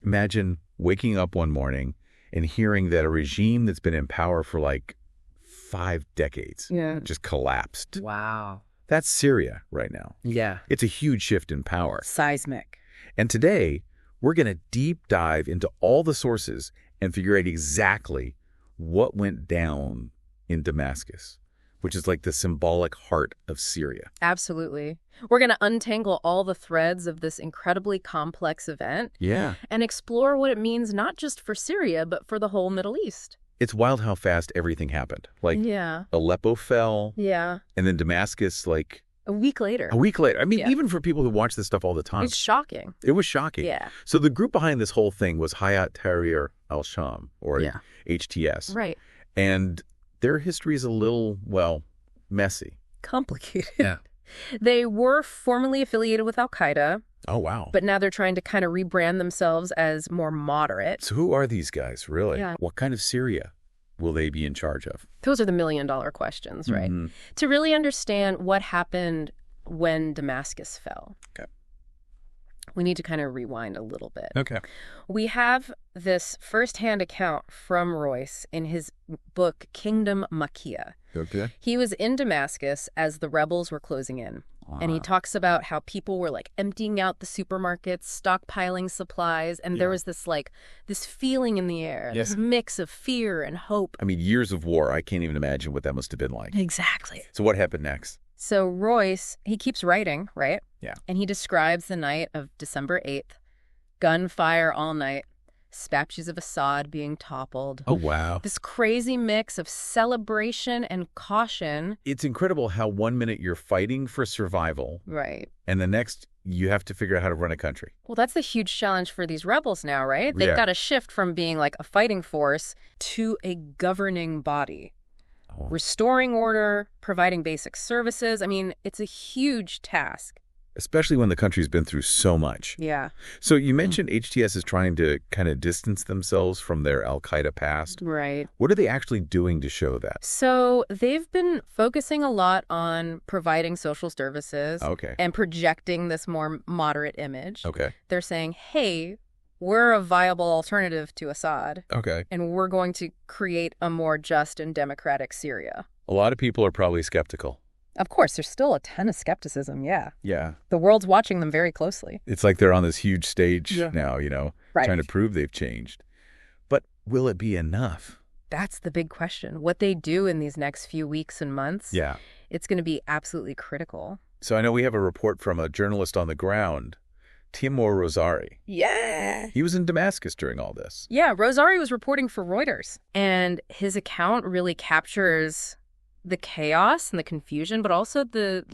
Imagine waking up one morning and hearing that a regime that's been in power for like 5 decades just collapsed. Wow. That's Syria right now. Yeah. It's a huge shift in power. Seismic. And today, we're going to deep dive into all the sources and figure out exactly what went down in Damascus, which is like the symbolic heart of Syria. Absolutely. We're going to untangle all the threads of this incredibly complex event and explore what it means not just for Syria, but for the whole Middle East. It's wild how fast everything happened. Like Aleppo fell, and then Damascus, like a week later. I mean, even for people who watch this stuff all the time. It's shocking. It was shocking. Yeah. So the group behind this whole thing was Hayat Tahrir al-Sham, or HTS. Right. And their history is a little, well, messy. Complicated. Yeah. They were formerly affiliated with al-Qaeda. Oh, wow. But now they're trying to kind of rebrand themselves as more moderate. So who are these guys, really? Yeah. What kind of Syria will they be in charge of? Those are the million-dollar questions, right? Mm-hmm. To really understand what happened when Damascus fell, we need to kind of rewind a little bit. Okay. We have this firsthand account from Royce in his book, Kingdom Makia. Okay. He was in Damascus as the rebels were closing in. And he talks about how people were like emptying out the supermarkets, stockpiling supplies, and there was this feeling in the air, this mix of fear and hope. I mean, years of war, I can't even imagine what that must have been like. Exactly. So what happened next? So Royce, he keeps writing, right? Yeah. And he describes the night of December 8th, gunfire all night, statues of Assad being toppled. Oh, wow. This crazy mix of celebration and caution. It's incredible how 1 minute you're fighting for survival. Right. And the next, you have to figure out how to run a country. Well, that's the huge challenge for these rebels now, right? They've got to shift from being like a fighting force to a governing body. Restoring order, providing basic services. I mean, it's a huge task. Especially when the country's been through so much. Yeah. So you mentioned HTS is trying to kind of distance themselves from their al-Qaeda past. Right. What are they actually doing to show that? So they've been focusing a lot on providing social services and projecting this more moderate image. Okay. They're saying, hey, we're a viable alternative to Assad. Okay. And we're going to create a more just and democratic Syria. A lot of people are probably skeptical. Of course, there's still a ton of skepticism, yeah. Yeah. The world's watching them very closely. It's like they're on this huge stage now, Right. trying to prove they've changed. But will it be enough? That's the big question. What they do in these next few weeks and months, it's going to be absolutely critical. So I know we have a report from a journalist on the ground, Timur Rosari. Yeah. He was in Damascus during all this. Yeah, Rosari was reporting for Reuters. And his account really captures the chaos and the confusion, but also the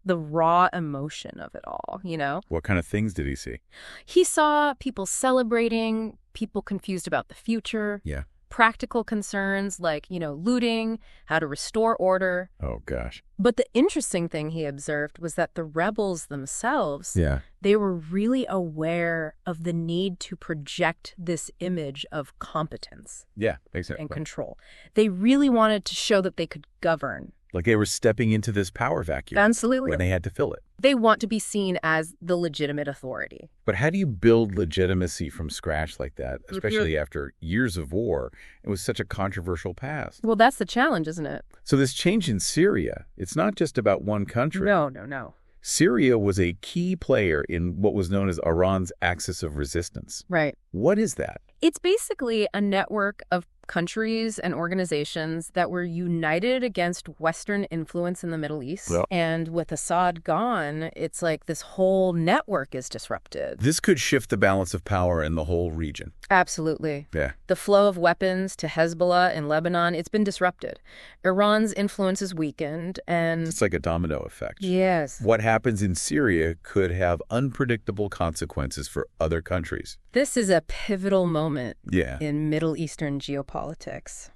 raw emotion of it all, What kind of things did he see? He saw people celebrating, people confused about the future. Yeah. Practical concerns like, looting, how to restore order. Oh, gosh. But the interesting thing he observed was that the rebels themselves, they were really aware of the need to project this image of competence and control. They really wanted to show that they could govern. Like they were stepping into this power vacuum. Absolutely. When they had to fill it. They want to be seen as the legitimate authority. But how do you build legitimacy from scratch like that, especially after years of war and with such a controversial past? Well, that's the challenge, isn't it? So this change in Syria, it's not just about one country. No. Syria was a key player in what was known as Iran's axis of resistance. Right. What is that? It's basically a network of countries and organizations that were united against Western influence in the Middle East. Well, and with Assad gone, it's like this whole network is disrupted. This could shift the balance of power in the whole region. Absolutely. Yeah. The flow of weapons to Hezbollah in Lebanon, it's been disrupted. Iran's influence is weakened, and it's like a domino effect. Yes. What happens in Syria could have unpredictable consequences for other countries. This is a pivotal moment in Middle Eastern geopolitics.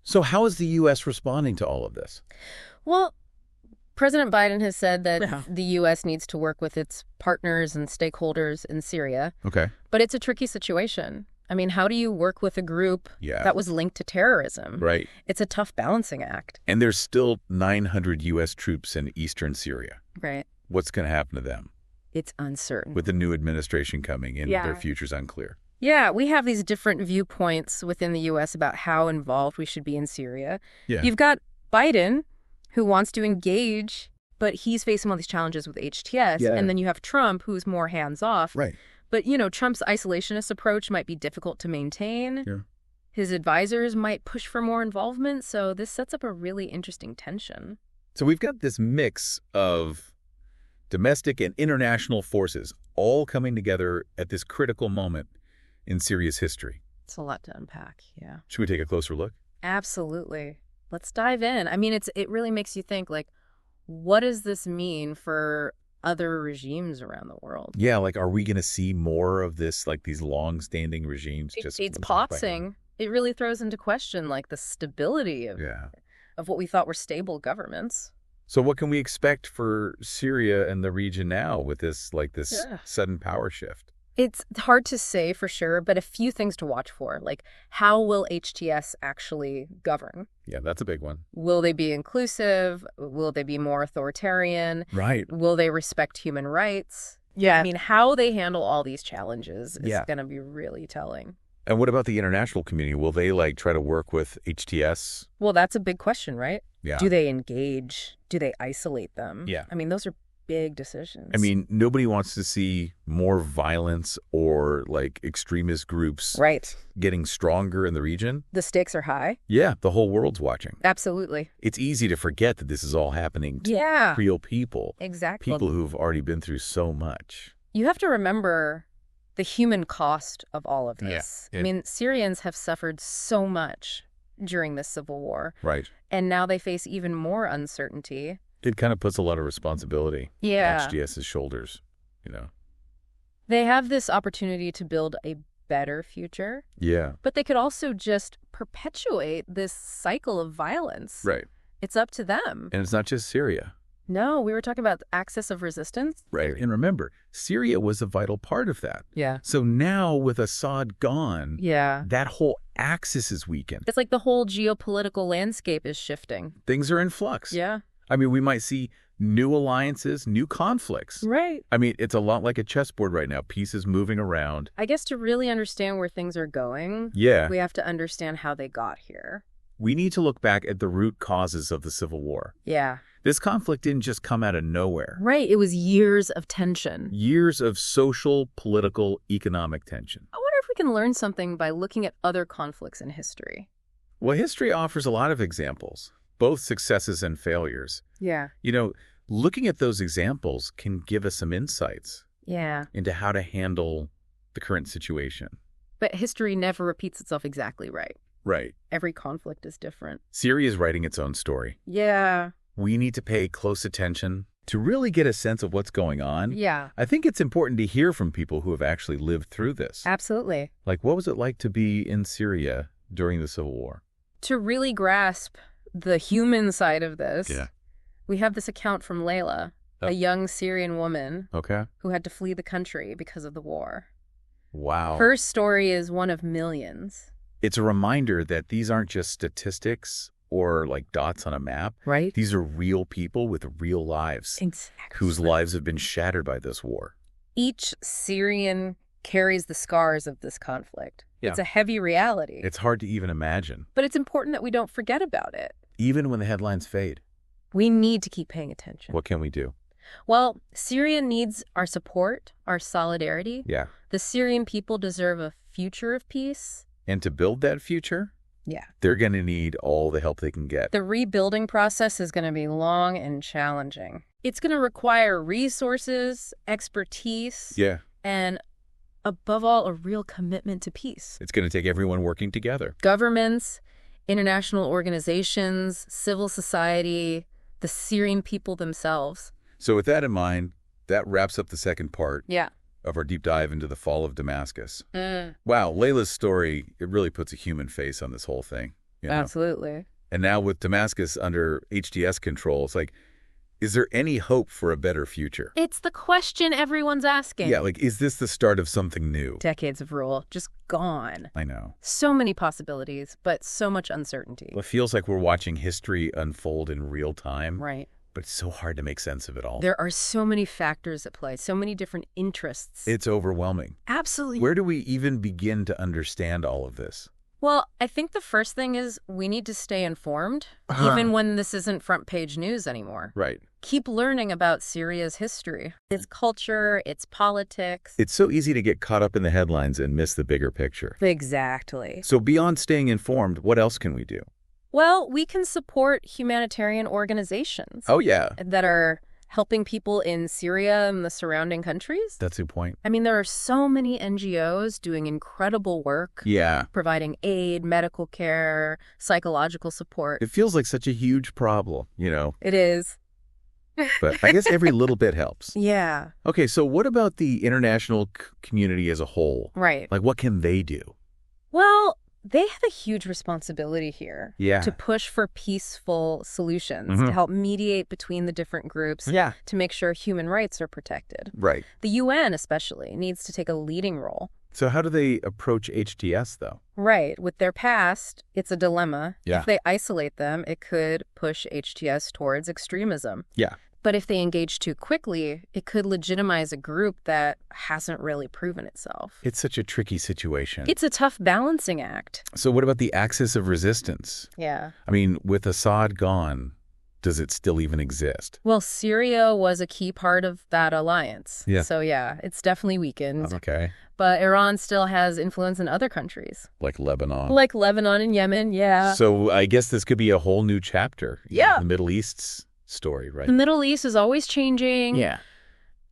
So how is the U.S. responding to all of this? Well, President Biden has said that the U.S. needs to work with its partners and stakeholders in Syria. Okay. But it's a tricky situation. I mean, how do you work with a group that was linked to terrorism? Right. It's a tough balancing act. And there's still 900 U.S. troops in eastern Syria. Right. What's going to happen to them? It's uncertain. With the new administration coming in, their future's unclear. Yeah, we have these different viewpoints within the U.S. about how involved we should be in Syria. Yeah. You've got Biden, who wants to engage, but he's facing all these challenges with HTS. Yeah. And then you have Trump, who's more hands-off. Right. But, Trump's isolationist approach might be difficult to maintain. Yeah. His advisors might push for more involvement. So this sets up a really interesting tension. So we've got this mix of domestic and international forces all coming together at this critical moment in Syria's history. It's a lot to unpack, yeah. Should we take a closer look? Absolutely. Let's dive in. I mean, it really makes you think, like, what does this mean for other regimes around the world? Yeah, like, are we going to see more of this, like these long-standing regimes? It's pausing. It really throws into question, like, the stability of what we thought were stable governments. So what can we expect for Syria and the region now with this sudden power shift? It's hard to say for sure, but a few things to watch for. Like, how will HTS actually govern? Yeah, that's a big one. Will they be inclusive? Will they be more authoritarian? Right. Will they respect human rights? Yeah. I mean, how they handle all these challenges is going to be really telling. And what about the international community? Will they, try to work with HTS? Well, that's a big question, right? Yeah. Do they engage? Do they isolate them? Yeah. I mean, those are big decisions. I mean, nobody wants to see more violence or extremist groups getting stronger in the region. The stakes are high. Yeah, the whole world's watching. Absolutely. It's easy to forget that this is all happening to real people. Exactly. People who've already been through so much. You have to remember the human cost of all of this. Yeah. I mean, Syrians have suffered so much during this civil war. Right. And now they face even more uncertainty. It kind of puts a lot of responsibility on HTS's shoulders, They have this opportunity to build a better future. Yeah. But they could also just perpetuate this cycle of violence. Right. It's up to them. And it's not just Syria. No, we were talking about the axis of resistance. Right. And remember, Syria was a vital part of that. Yeah. So now with Assad gone, that whole axis is weakened. It's like the whole geopolitical landscape is shifting. Things are in flux. Yeah. I mean, we might see new alliances, new conflicts. Right. I mean, it's a lot like a chessboard right now, pieces moving around. I guess to really understand where things are going, we have to understand how they got here. We need to look back at the root causes of the Civil War. Yeah. This conflict didn't just come out of nowhere. Right. It was years of tension. Years of social, political, economic tension. I wonder if we can learn something by looking at other conflicts in history. Well, history offers a lot of examples, both successes and failures. Yeah. Looking at those examples can give us some insights into how to handle the current situation. But history never repeats itself exactly right. Right. Every conflict is different. Syria is writing its own story. Yeah. We need to pay close attention to really get a sense of what's going on. Yeah. I think it's important to hear from people who have actually lived through this. Absolutely. Like, what was it like to be in Syria during the Civil War? To really grasp the human side of this, we have this account from Layla, a young Syrian woman who had to flee the country because of the war. Wow. Her story is one of millions. It's a reminder that these aren't just statistics or dots on a map. Right. These are real people with real lives. Exactly. Whose lives have been shattered by this war. Each Syrian carries the scars of this conflict. Yeah. It's a heavy reality. It's hard to even imagine. But it's important that we don't forget about it. Even when the headlines fade. We need to keep paying attention. What can we do? Well, Syria needs our support, our solidarity. Yeah. The Syrian people deserve a future of peace. And to build that future, they're going to need all the help they can get. The rebuilding process is going to be long and challenging. It's going to require resources, expertise, and above all, a real commitment to peace. It's going to take everyone working together. Governments, international organizations, civil society, the Syrian people themselves. So with that in mind, that wraps up the second part. Yeah. Of our deep dive into the fall of Damascus. Wow, Layla's story, it really puts a human face on this whole thing. Absolutely. And now with Damascus under HTS control, it's like, is there any hope for a better future? It's the question everyone's asking. Yeah, is this the start of something new? Decades of rule, just gone. I know. So many possibilities, but so much uncertainty. Well, it feels like we're watching history unfold in real time. Right. but it's so hard to make sense of it all. There are so many factors at play, so many different interests. It's overwhelming. Absolutely. Where do we even begin to understand all of this? Well, I think the first thing is we need to stay informed, even when this isn't front page news anymore. Right. Keep learning about Syria's history, its culture, its politics. It's so easy to get caught up in the headlines and miss the bigger picture. Exactly. So beyond staying informed, what else can we do? Well, we can support humanitarian organizations. Oh, yeah. That are helping people in Syria and the surrounding countries. That's your point. I mean, there are so many NGOs doing incredible work. Yeah. Providing aid, medical care, psychological support. It feels like such a huge problem, you know. It is. But I guess every little bit helps. Yeah. Okay, so what about the international community as a whole? Right. Like, what can they do? Well, they have a huge responsibility here to push for peaceful solutions, to help mediate between the different groups, to make sure human rights are protected. Right. The UN especially needs to take a leading role. So how do they approach HTS, though? Right. With their past, it's a dilemma. Yeah. If they isolate them, it could push HTS towards extremism. Yeah. But if they engage too quickly, it could legitimize a group that hasn't really proven itself. It's such a tricky situation. It's a tough balancing act. So what about the axis of resistance? Yeah. I mean, with Assad gone, does it still even exist? Well, Syria was a key part of that alliance. Yeah. So yeah, it's definitely weakened. Okay. But Iran still has influence in other countries. Like Lebanon. Like Lebanon and Yemen, yeah. So I guess this could be a whole new chapter. Yeah. The Middle East's story, right? The Middle East is always changing. Yeah.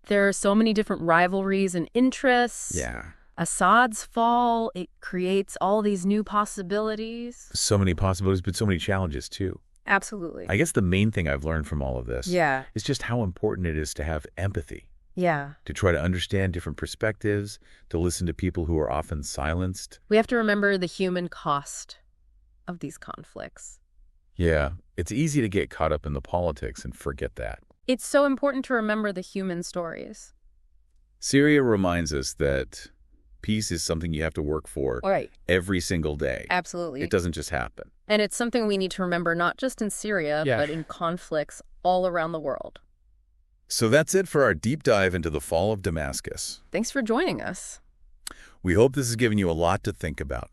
There are so many different rivalries and interests. Yeah. Assad's fall, it creates all these new possibilities. So many possibilities, but so many challenges, too. Absolutely. I guess the main thing I've learned from all of this is just how important it is to have empathy. Yeah. To try to understand different perspectives, to listen to people who are often silenced. We have to remember the human cost of these conflicts. Yeah. It's easy to get caught up in the politics and forget that. It's so important to remember the human stories. Syria reminds us that peace is something you have to work for every single day. Absolutely. It doesn't just happen. And it's something we need to remember not just in Syria, but in conflicts all around the world. So that's it for our deep dive into the fall of Damascus. Thanks for joining us. We hope this has given you a lot to think about.